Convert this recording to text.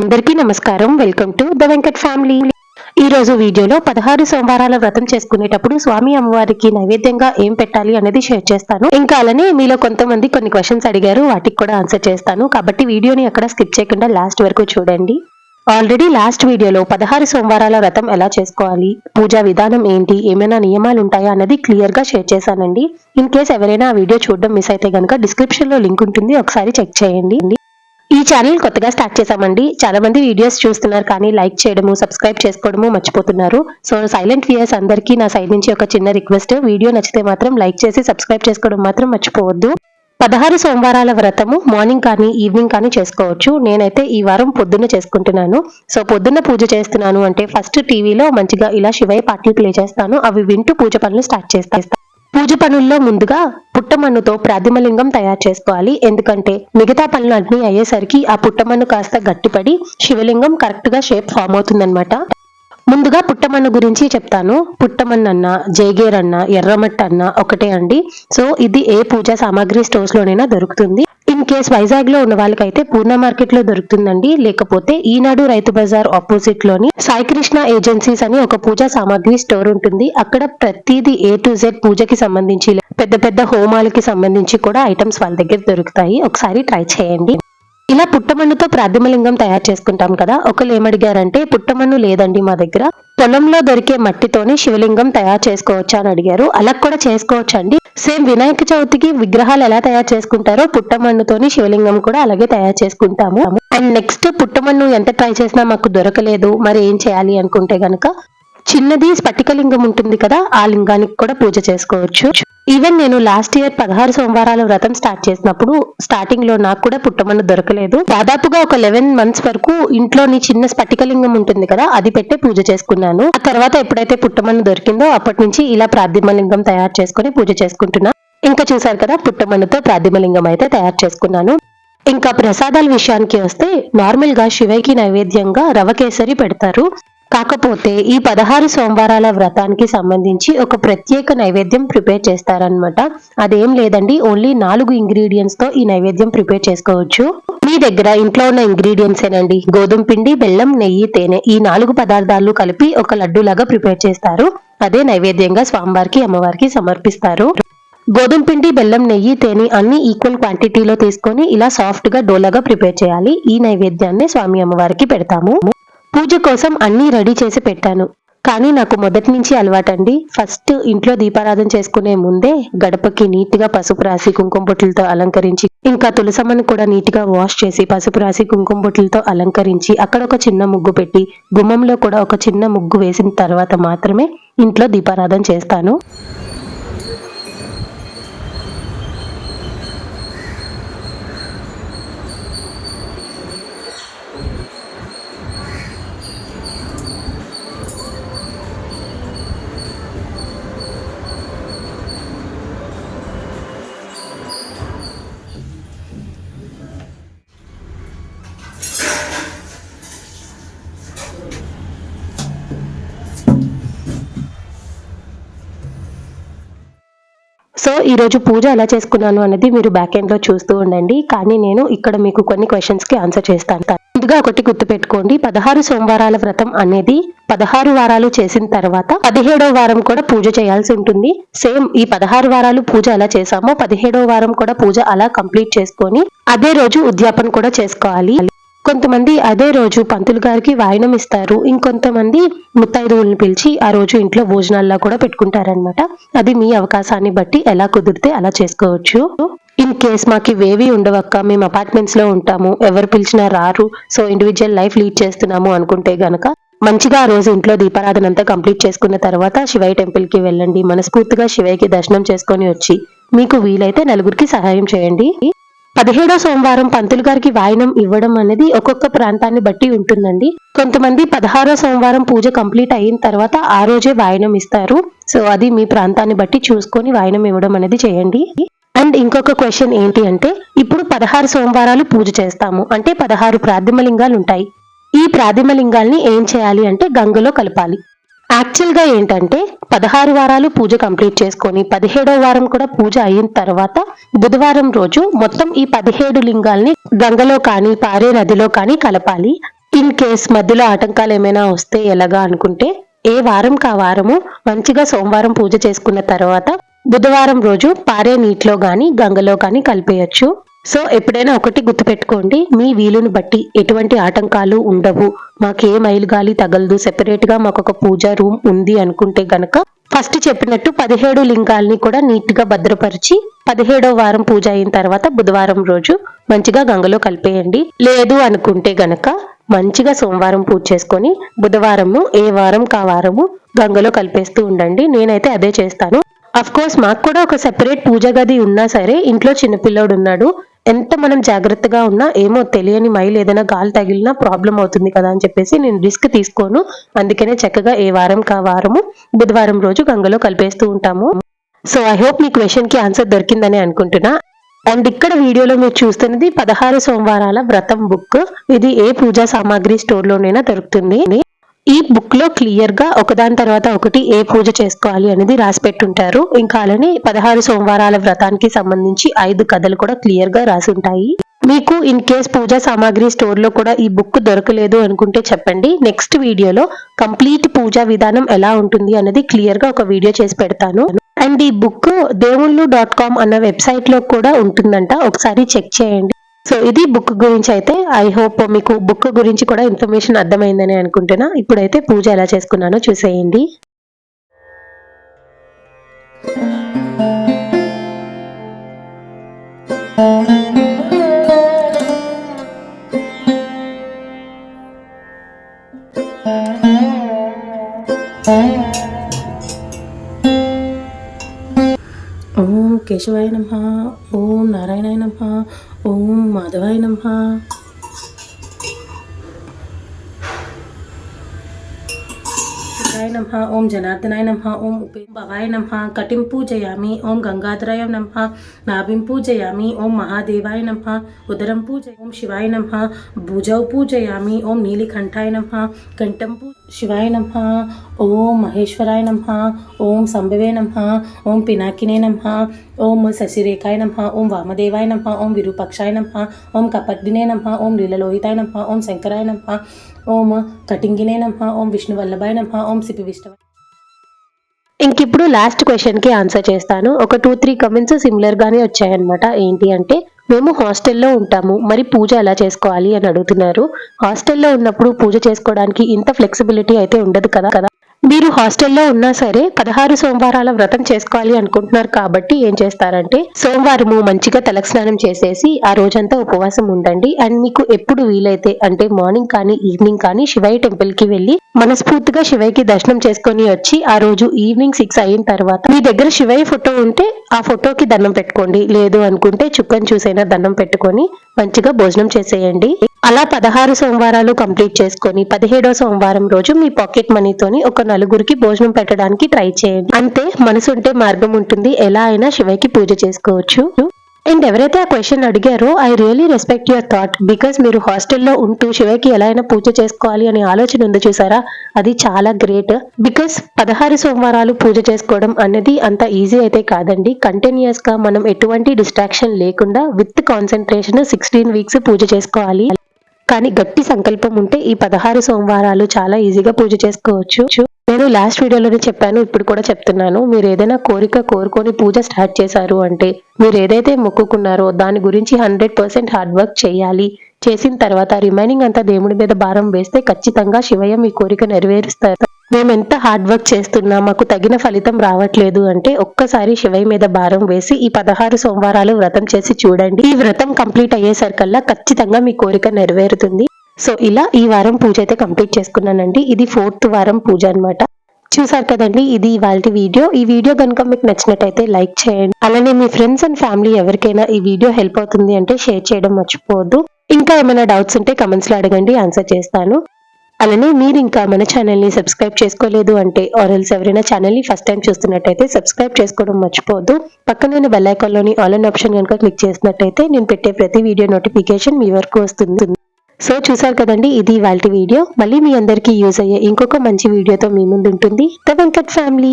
అందరికీ నమస్కారం. Welcome to the Venkat family. ఈ రోజు వీడియోలో 16 సోమవారాల వ్రతం చేసుకునేటప్పుడు స్వామి అమ్మవారికి నైవేద్యంగా ఏం పెట్టాలి అనేది షేర్ చేస్తాను. ఇంకా అలానే మీలో కొంతమంది కొన్ని క్వశ్చన్స్ అడిగారు, వాటికి కూడా ఆన్సర్ చేస్తాను. కాబట్టి వీడియోని ఎక్కడ స్కిప్ చేయకుండా లాస్ట్ వరకు చూడండి. ఆల్రెడీ లాస్ట్ వీడియోలో 16 సోమవారాల వ్రతం ఎలా చేసుకోవాలి, పూజా విధానం ఏంటి, ఏమైనా నియమాలు ఉంటాయా అనేది క్లియర్ గా షేర్ చేశానండి. ఇన్ కేస్ ఎవరైనా ఆ వీడియో చూడడం మిస్ అయితే గనుక డిస్క్రిప్షన్ లో లింక్ ఉంటుంది, ఒకసారి చెక్ చేయండి. ఈ ఛానల్ కొత్తగా స్టార్ట్ చేశామండి. చాలా మంది వీడియోస్ చూస్తున్నారు కానీ లైక్ చేయడము, సబ్స్క్రైబ్ చేసుకోవడము మర్చిపోతున్నారు. సో సైలెంట్ వ్యూయర్స్ అందరికీ నా సైడ్ నుంచి ఒక చిన్న రిక్వెస్ట్, వీడియో నచ్చితే మాత్రం లైక్ చేసి సబ్స్క్రైబ్ చేసుకోవడం మాత్రం మర్చిపోవద్దు. 16 సోమవారాల వ్రతము మార్నింగ్ కానీ ఈవినింగ్ కానీ చేసుకోవచ్చు. నేనైతే ఈ వారం పొద్దున్న చేసుకుంటున్నాను. సో పొద్దున్న పూజ చేస్తున్నాను అంటే ఫస్ట్ టీవీలో మంచిగా ఇలా శివయ్య పాటలు ప్లే చేస్తాను. అవి వింటూ పూజ పనులు స్టార్ట్ చేస్తాను. పూజ పనుల్లో ముందుగా పుట్టమన్నుతో ప్రాతిమలింగం తయారు చేసుకోవాలి. ఎందుకంటే మిగతా పనులు అన్ని అయ్యేసరికి ఆ పుట్టమన్ను కాస్త గట్టిపడి శివలింగం కరెక్ట్ గా షేప్ ఫామ్ అవుతుందన్నమాట. ముందుగా పుట్టమన్ను గురించి చెప్తాను. పుట్టమన్ను అన్న, జైగేర్ అన్న, ఎర్రమట్టి అన్న ఒకటే అండి. సో ఇది ఏ పూజా సామాగ్రి స్టోర్స్ లోనైనా దొరుకుతుంది. ఇన్ కేస్ వైజాగ్ లో ఉన్న వాళ్ళకైతే పూర్ణ మార్కెట్ లో దొరుకుతుందండి. లేకపోతే ఈనాడు రైతు బజార్ ఆపోజిట్ లోని సాయి కృష్ణ ఏజెన్సీస్ అని ఒక పూజా సామాగ్రి స్టోర్ ఉంటుంది. అక్కడ ప్రతిదీ A to Z పూజకి సంబంధించి పెద్ద పెద్ద హోమాలకి సంబంధించి కూడా ఐటమ్స్ వాళ్ళ దగ్గర దొరుకుతాయి. ఒకసారి ట్రై చేయండి. ఇలా పుట్టమన్నుతో ప్రాతిమలింగం తయారు చేసుకుంటాం కదా. ఒకరు ఏమడిగారంటే పుట్టమన్ను లేదండి మా దగ్గర, పొలంలో దొరికే మట్టితోనే శివలింగం తయారు చేసుకోవచ్చా అని అడిగారు. అలా కూడా చేసుకోవచ్చు అండి. సేమ్ వినాయక చవితికి విగ్రహాలు ఎలా తయారు చేసుకుంటారో పుట్టమన్నుతోని శివలింగం కూడా అలాగే తయారు చేసుకుంటాము. అండ్ నెక్స్ట్ పుట్టమన్ను ఎంత ట్రై చేసినా మాకు దొరకలేదు, మరి ఏం చేయాలి అనుకుంటే గనక చిన్నది స్ఫటికలింగం ఉంటుంది కదా, ఆ లింగానికి కూడా పూజ చేసుకోవచ్చు. ఈవెన్ నేను లాస్ట్ ఇయర్ 16 సోమవారాల వ్రతం స్టార్ట్ చేసినప్పుడు స్టార్టింగ్ లో నాకు కూడా పుట్టమన్ను దొరకలేదు. దాదాపుగా ఒక 11 months వరకు ఇంట్లోని చిన్న స్ఫటికలింగం ఉంటుంది కదా, అది పెట్టే పూజ చేసుకున్నాను. ఆ తర్వాత ఎప్పుడైతే పుట్టమన్ను దొరికిందో అప్పటి నుంచి ఇలా ప్రాతిమలింగం తయారు చేసుకుని పూజ చేసుకుంటున్నా. ఇంకా చూసారు కదా, పుట్టమన్నుతో ప్రాతిమలింగం అయితే తయారు చేసుకున్నాను. ఇంకా ప్రసాదాల విషయానికి వస్తే నార్మల్ గా శివయ్యకి నైవేద్యంగా రవ కేసరి పెడతారు. కాకపోతే ఈ 16 సోమవారాల వ్రతానికి సంబంధించి ఒక ప్రత్యేక నైవేద్యం ప్రిపేర్ చేస్తారనమాట. అదేం లేదండి, ఓన్లీ 4 ఇంగ్రీడియంట్స్ తో ఈ నైవేద్యం ప్రిపేర్ చేసుకోవచ్చు. మీ దగ్గర ఇంట్లో ఉన్న ఇంగ్రీడియంట్స్ ఏనండి, గోధుమ పిండి, బెల్లం, నెయ్యి, తేనె, ఈ 4 పదార్థాలు కలిపి ఒక లడ్డు లాగా ప్రిపేర్ చేస్తారు. అదే నైవేద్యంగా స్వామివారికి అమ్మవారికి సమర్పిస్తారు. గోధుమ పిండి, బెల్లం, నెయ్యి, తేనె అన్ని ఈక్వల్ క్వాంటిటీలో తీసుకొని ఇలా సాఫ్ట్ గా డోలాగా ప్రిపేర్ చేయాలి. ఈ నైవేద్యాన్ని స్వామి అమ్మవారికి పెడతాము. పూజ కోసం అన్ని రెడీ చేసి పెట్టాను. కానీ నాకు మొదటి నుంచి అలవాటండి. ఫస్ట్ ఇంట్లో దీపారాధన చేసుకునే ముందే గడపకి నీట్ గా పసుపు రాసి కుంకుమ బొట్లతో అలంకరించి, ఇంకా తులసమ్మని కూడా నీట్ గా వాష్ చేసి పసుపు రాసి కుంకుమ బొట్లతో అలంకరించి అక్కడ ఒక చిన్న ముగ్గు పెట్టి గుమ్మంలో కూడా ఒక చిన్న ముగ్గు వేసిన తర్వాత మాత్రమే ఇంట్లో దీపారాధన చేస్తాను. సో ఈ రోజు పూజ ఎలా చేసుకున్నాను అనేది మీరు బ్యాక్ ఎండ్ లో చూస్తూ ఉండండి. కానీ నేను ఇక్కడ మీకు కొన్ని క్వశ్చన్స్ కి ఆన్సర్ చేస్తాను. ముందుగా ఒకటి గుర్తుపెట్టుకోండి, 16 సోమవారాల వ్రతం అనేది 16 వారాలు చేసిన తర్వాత 17వ వారం కూడా పూజ చేయాల్సి ఉంటుంది. సేమ్ ఈ 16 వారాలు పూజ ఎలా చేసామో 17వ వారం కూడా పూజ అలా కంప్లీట్ చేసుకొని అదే రోజు ఉద్యాపన కూడా చేసుకోవాలి. కొంతమంది అదే రోజు పంతులు గారికి వాయినం ఇస్తారు. ఇంకొంతమంది ముత్తైదువులను పిలిచి ఆ రోజు ఇంట్లో భోజనాల్లో కూడా పెట్టుకుంటారనమాట. అది మీ అవకాశాన్ని బట్టి ఎలా కుదిరితే అలా చేసుకోవచ్చు. ఇన్ కేస్ మాకు ఇవేవి ఉండవక్క, మేము అపార్ట్మెంట్స్ లో ఉంటాము, ఎవరు పిలిచినా రారు, సో ఇండివిజువల్ లైఫ్ లీడ్ చేస్తున్నాము అనుకుంటే గనక మంచిగా ఆ రోజు ఇంట్లో దీపారాధన అంతా కంప్లీట్ చేసుకున్న తర్వాత శివయ్య టెంపుల్ కి వెళ్ళండి. మనస్ఫూర్తిగా శివయ్యకి దర్శనం చేసుకొని వచ్చి మీకు వీలైతే నలుగురికి సహాయం చేయండి. 17వ సోమవారం పంతులు గారికి వాయినం ఇవ్వడం అనేది ఒక్కొక్క ప్రాంతాన్ని బట్టి ఉంటుందండి. కొంతమంది 16వ సోమవారం పూజ కంప్లీట్ అయిన తర్వాత ఆ రోజే వాయినం ఇస్తారు. సో అది మీ ప్రాంతాన్ని బట్టి చూసుకొని వాయినం ఇవ్వడం అనేది చేయండి. అండ్ ఇంకొక క్వశ్చన్ ఏంటి అంటే, ఇప్పుడు 16 సోమవారాలు పూజ చేస్తాము అంటే 16 ప్రాతిమలింగాలు ఉంటాయి. ఈ ప్రాతిమలింగాల్ని ఏం చేయాలి అంటే గంగలో కలపాలి. యాక్చువల్ గా ఏంటంటే 16 వారాలు పూజ కంప్లీట్ చేసుకొని 17వ వారం కూడా పూజ అయిన తర్వాత బుధవారం రోజు మొత్తం ఈ 17 లింగాల్ని గంగలో కానీ పారే నదిలో కానీ కలపాలి. ఇన్ కేస్ మధ్యలో ఆటంకాలు ఏమైనా వస్తే ఎలాగా అనుకుంటే ఏ వారంకి ఆ వారము మంచిగా సోమవారం పూజ చేసుకున్న తర్వాత బుధవారం రోజు పారే నీటిలో గాని గంగలో గాని కలిపేయచ్చు. సో ఎప్పుడైనా ఒకటి గుర్తుపెట్టుకోండి, మీ వీలుని బట్టి ఎటువంటి ఆటంకాలు ఉండవు, మాకు ఏ మైలు గాలి తగలదు, సెపరేట్ గా మాకు ఒక పూజా రూమ్ ఉంది అనుకుంటే గనక ఫస్ట్ చెప్పినట్టు 17 లింగాల్ని కూడా నీట్ గా భద్రపరిచి 17వ వారం పూజ అయిన తర్వాత బుధవారం రోజు మంచిగా గంగలో కలిపేయండి. లేదు అనుకుంటే గనక మంచిగా సోమవారం పూజ చేసుకొని బుధవారము ఏ వారం కా వారము గంగలో కలిపేస్తూ ఉండండి. నేనైతే అదే చేస్తాను. అఫ్ కోర్స్ మాకు కూడా ఒక సెపరేట్ పూజ గది ఉన్నా సరే ఇంట్లో చిన్నపిల్లోడు ఉన్నాడు, ఎంత మనం జాగ్రత్తగా ఉన్నా ఏమో తెలియని మైలు ఏదైనా గాలి తగిలినా ప్రాబ్లం అవుతుంది కదా అని చెప్పేసి నేను రిస్క్ తీసుకోను. అందుకనే చక్కగా ఏ వారం కా వారము బుధవారం రోజు గంగలో కలిపేస్తూ ఉంటాము. So I hope me question కి ఆన్సర్ దొరికిందని అనుకుంటున్నా. అండ్ ఇక్కడ వీడియోలో మీరు చూస్తున్నది 16 సోమవారాల వ్రతం బుక్. ఇది ఏ పూజా సామాగ్రి స్టోర్ లోనైనా దొరుకుతుంది. ఈ బుక్ లో క్లియర్ గా ఒకదాని తర్వాత ఒకటి ఏ పూజ చేసుకోవాలి అనేది రాసి పెట్టుంటారు. ఇంకా అలానే 16 సోమవారాల వ్రతానికి సంబంధించి 5 కథలు కూడా క్లియర్ గా రాసి ఉంటాయి. మీకు ఇన్ కేస్ పూజా సామాగ్రి స్టోర్ లో కూడా ఈ బుక్ దొరకలేదు అనుకుంటే చెప్పండి, నెక్స్ట్ వీడియోలో కంప్లీట్ పూజా విధానం ఎలా ఉంటుంది అనేది క్లియర్ గా ఒక వీడియో చేసి పెడతాను. అండ్ ఈ బుక్ దేవుళ్ళు.com అన్న వెబ్సైట్ లో కూడా ఉంటుందంట, ఒకసారి చెక్ చేయండి. సో ఇది బుక్ గురించి అయితే ఐ హోప్ మీకు బుక్ గురించి కూడా ఇన్ఫర్మేషన్ అర్థమైందని అనుకుంటున్నా. ఇప్పుడైతే పూజ ఎలా చేసుకున్నానో చూసేయండి. ఓం కేశవాయ నమః, ఓం నారాయణాయ నమః, ఓం మాధవాయ నమః. नमः, ओम जनार्दनाय नमः, ओम भवाय नमः, कटिं पूजयामि, ओम गंगाधराय नमः, नाभिं पूजयामि, ओम महादेवाय नमः, उदरं पूजयामि, ओम शिवाय नमः, भुजौ पूजयामि, ओम नीलकंठाय नमः, कंठं शिवाय नमः, ओम महेश्वराय नमः, ओम संभवे नमः, ओम पिनाकिने नमः, ओम शशिरेखाय नमः, ओम वामदेवाय नमः, ओम विरूपाक्षाय नमः, ओम कपर्दिने नमः, ओम लीललोहिताय नमः, ओम शंकराय नमः, ओम कटिंगिने नमः, ओम विष्णुवल्लभाय नमः, ओम सिपि विष्णु. ఇంకిప్పుడు లాస్ట్ క్వశ్చన్ కి ఆన్సర్ చేస్తాను. ఒక 2-3 కమెంట్స్ సిమిలర్ గానే వచ్చాయన్నమాట. ఏంటి అంటే మేము హాస్టల్లో ఉంటాము, మరి పూజ ఎలా చేసుకోవాలి అని అడుగుతున్నారు. హాస్టల్లో ఉన్నప్పుడు పూజ చేసుకోవడానికి ఇంత ఫ్లెక్సిబిలిటీ అయితే ఉండదు కదా. మీరు హాస్టల్లో ఉన్నా సరే 16 సోమవారాల వ్రతం చేసుకోవాలి అనుకుంటున్నారు కాబట్టి ఏం చేస్తారంటే సోమవారము మంచిగా తలస్నానం చేసేసి ఆ రోజంతా ఉపవాసం ఉండండి. అండ్ మీకు ఎప్పుడు వీలైతే అంటే మార్నింగ్ కానీ ఈవినింగ్ కానీ శివయ్య టెంపుల్ కి వెళ్ళి మనస్ఫూర్తిగా శివయ్యకి దర్శనం చేసుకొని వచ్చి ఆ రోజు ఈవినింగ్ 6 అయిన తర్వాత మీ దగ్గర శివయ్య ఫోటో ఉంటే ఆ ఫోటోకి దండం పెట్టుకోండి, లేదు అనుకుంటే చుక్కని చూసైనా దండం పెట్టుకొని మంచిగా భోజనం చేసేయండి. అలా 16 సోమవారాలు కంప్లీట్ చేసుకొని 17వ సోమవారం రోజు మీ పాకెట్ మనీతోని ఒక నలుగురికి భోజనం పెట్టడానికి ట్రై చేయండి. అంతే, మనసుంటే మార్గం ఉంటుంది, ఎలా అయినా శివయ్యకి పూజ చేసుకోవచ్చు. అండ్ ఎవరైతే ఆ క్వశ్చన్ అడిగారో I really respect your thought. Because మీరు హాస్టల్లో ఉంటూ శివయ్యకి ఎలా అయినా పూజ చేసుకోవాలి అనే ఆలోచన ఉంది చూసారా, అది చాలా గ్రేట్. బికాస్ 16 సోమవారాలు పూజ చేసుకోవడం అనేది అంత ఈజీ అయితే కాదండి. కంటిన్యూస్ గా మనం ఎటువంటి డిస్ట్రాక్షన్ లేకుండా విత్ కాన్సన్ట్రేషన్ 16 వీక్స్ పూజ చేసుకోవాలి. కానీ గట్టి సంకల్పం ఉంటే ఈ 16 సోమవారాలు చాలా ఈజీగా పూజ చేసుకోవచ్చు. నేను లాస్ట్ వీడియోలోనే చెప్పాను, ఇప్పుడు కూడా చెప్తున్నాను. మీరు ఏదైనా కోరిక కోరుకొని పూజ స్టార్ట్ చేశారు అంటే మీరు ఏదైతే మొక్కుకున్నారో దాని గురించి 100% హార్డ్ వర్క్ చేయాలి. చేసిన తర్వాత రిమైనింగ్ అంతా దేవుడి మీద భారం వేస్తే ఖచ్చితంగా శివయ్య మీ కోరిక నెరవేరుస్తారు. మేము ఎంత హార్డ్ వర్క్ చేస్తున్నా మాకు తగిన ఫలితం రావట్లేదు అంటే ఒక్కసారి శివయ్య మీద భారం వేసి ఈ 16 సోమవారాలు వ్రతం చేసి చూడండి. ఈ వ్రతం కంప్లీట్ అయ్యేసరికల్లా ఖచ్చితంగా మీ కోరిక నెరవేరుతుంది. సో ఇలా ఈ వారం పూజ అయితే కంప్లీట్ చేసుకున్నానండి. ఇది 4th వారం పూజ అన్నమాట. చూసారు కదండి, ఇది ఇవాల్టి వీడియో. ఈ వీడియో కనుక మీకు నచ్చినట్టయితే లైక్ చేయండి. అలానే మీ ఫ్రెండ్స్ అండ్ ఫ్యామిలీ ఎవరికైనా ఈ వీడియో హెల్ప్ అవుతుంది అంటే షేర్ చేయడం మర్చిపోవద్దు. ఇంకా ఏమైనా డౌట్స్ ఉంటే కమెంట్స్ లో అడగండి, ఆన్సర్ చేస్తాను. అలానే మీరు ఇంకా మన ఛానల్ ని సబ్స్క్రైబ్ చేసుకోలేదు అంటే ఆర్ఎల్స్ ఎవరైనా ఛానల్ ని ఫస్ట్ టైం చూస్తున్నట్టయితే సబ్స్క్రైబ్ చేసుకోవడం మర్చిపోవద్దు. పక్కన బెల్ ఐకాన్ లోని ఆల్ అన్ ఆప్షన్ కనుక క్లిక్ చేసినట్టయితే నేను పెట్టే ప్రతి వీడియో నోటిఫికేషన్ మీ వరకు వస్తుంది. సో చూసారు కదండి, ఇది ఇవాల్టి వీడియో. మళ్ళీ మీ అందరికీ యూజ్ అయ్యే ఇంకొక మంచి వీడియోతో మీ ముందు ఉంటుంది ద వెంకట్ ఫ్యామిలీ.